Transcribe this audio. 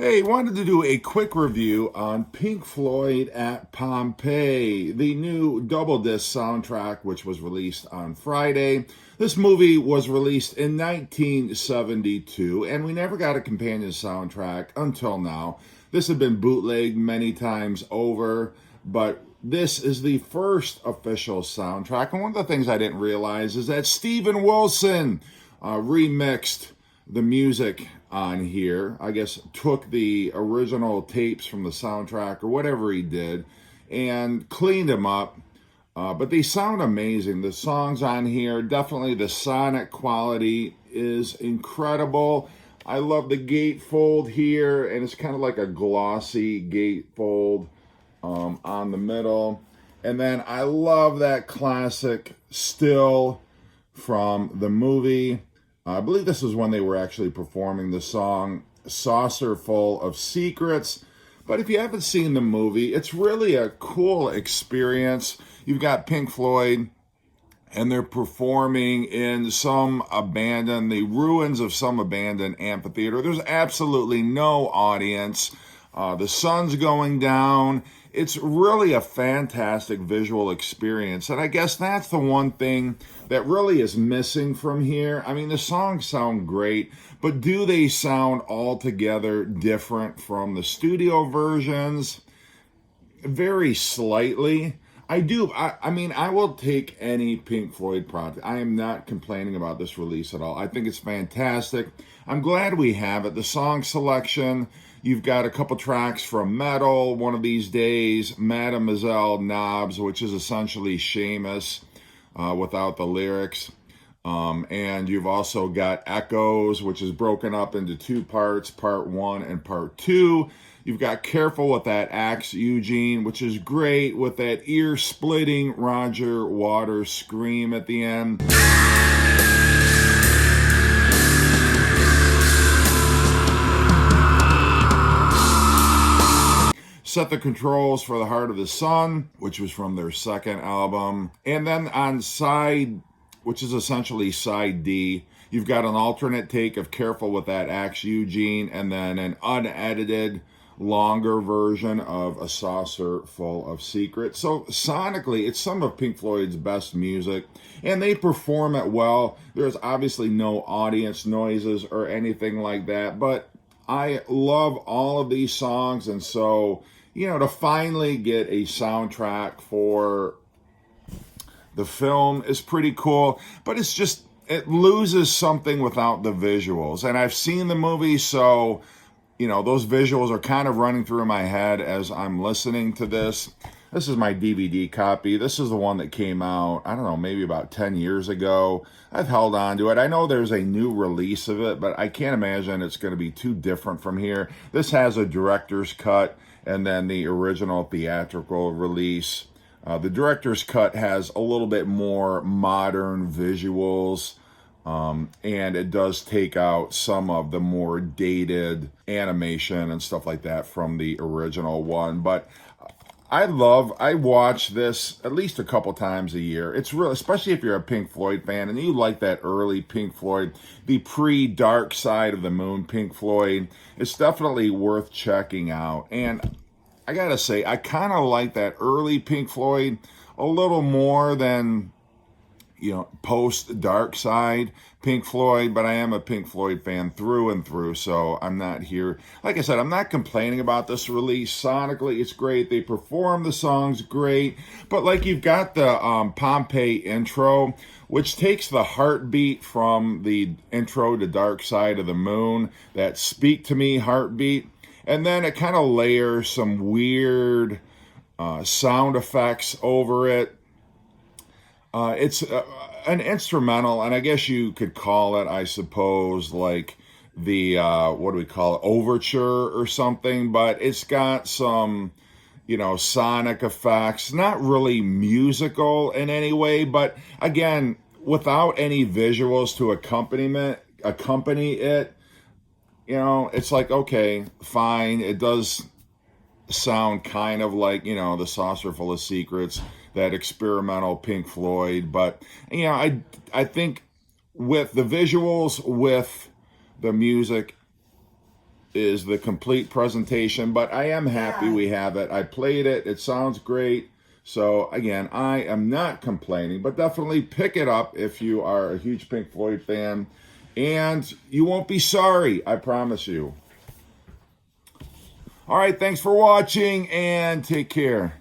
Hey, wanted to do a quick review on Pink Floyd at Pompeii, the new double disc soundtrack, which was released on Friday. This movie was released in 1972, and we never got a companion soundtrack until now. This had been bootlegged many times over, but this is the first official soundtrack. And one of the things I didn't realize is that Steven Wilson remixed the music on here. I guess took the original tapes from the soundtrack or whatever he did and cleaned them up. But they sound amazing. The songs on here, definitely the sonic quality is incredible. I love the gatefold here, and it's kind of like a glossy gatefold on the middle. And then I love that classic still from the movie. I believe this is when they were actually performing the song Saucer Full of Secrets. But if you haven't seen the movie, it's really a cool experience. You've got Pink Floyd, and they're performing in the ruins of some abandoned amphitheater. There's absolutely no audience. The sun's going down. It's really a fantastic visual experience. And I guess that's the one thing that really is missing from here. I mean, the songs sound great, but do they sound altogether different from the studio versions? Very slightly. I do. I mean, I will take any Pink Floyd project. I am not complaining about this release at all. I think it's fantastic. I'm glad we have it. The song selection, you've got a couple tracks from Metal, One of These Days, Mademoiselle Knobs, which is essentially Seamus without the lyrics. And you've also got Echoes, which is broken up into two parts, part one and part two. You've got Careful with That Axe, Eugene, which is great with that ear-splitting Roger Waters scream at the end. Set the Controls for the Heart of the Sun, which was from their second album. And then on side, which is essentially side D, you've got an alternate take of Careful with That Axe, Eugene, and then an unedited longer version of A Saucer Full of Secrets. So sonically, it's some of Pink Floyd's best music, and they perform it well. There's obviously no audience noises or anything like that, but I love all of these songs, and so, to finally get a soundtrack for the film is pretty cool, but it loses something without the visuals. And I've seen the movie, so those visuals are kind of running through my head as I'm listening to this. This is my DVD copy. This is the one that came out, I don't know, maybe about 10 years ago. I've held on to it. I know there's a new release of it, but I can't imagine it's going to be too different from here. This has a director's cut and then the original theatrical release. The director's cut has a little bit more modern visuals. And it does take out some of the more dated animation and stuff like that from the original one. But I watch this at least a couple times a year. It's real, especially if you're a Pink Floyd fan and you like that early Pink Floyd, the pre-Dark Side of the Moon Pink Floyd. It's definitely worth checking out. And I gotta say, I kind of like that early Pink Floyd a little more than post Dark Side Pink Floyd, but I am a Pink Floyd fan through and through, so I'm not here. Like I said, I'm not complaining about this release. Sonically, it's great. They perform the songs great, but like you've got the Pompeii intro, which takes the heartbeat from the intro to Dark Side of the Moon, that Speak to Me heartbeat, and then it kind of layers some weird sound effects over it. It's an instrumental, and I guess you could call it, I suppose, like the, what do we call it, overture or something, but it's got some, sonic effects, not really musical in any way, but again, without any visuals to accompany it, it's like, okay, fine, it does sound kind of like, the Saucer Full of Secrets, that experimental Pink Floyd. But, I think with the visuals, with the music, is the complete presentation, but I am happy we have it. I played it. It sounds great. So again, I am not complaining, but definitely pick it up if you are a huge Pink Floyd fan, and you won't be sorry, I promise you. All right, thanks for watching, and take care.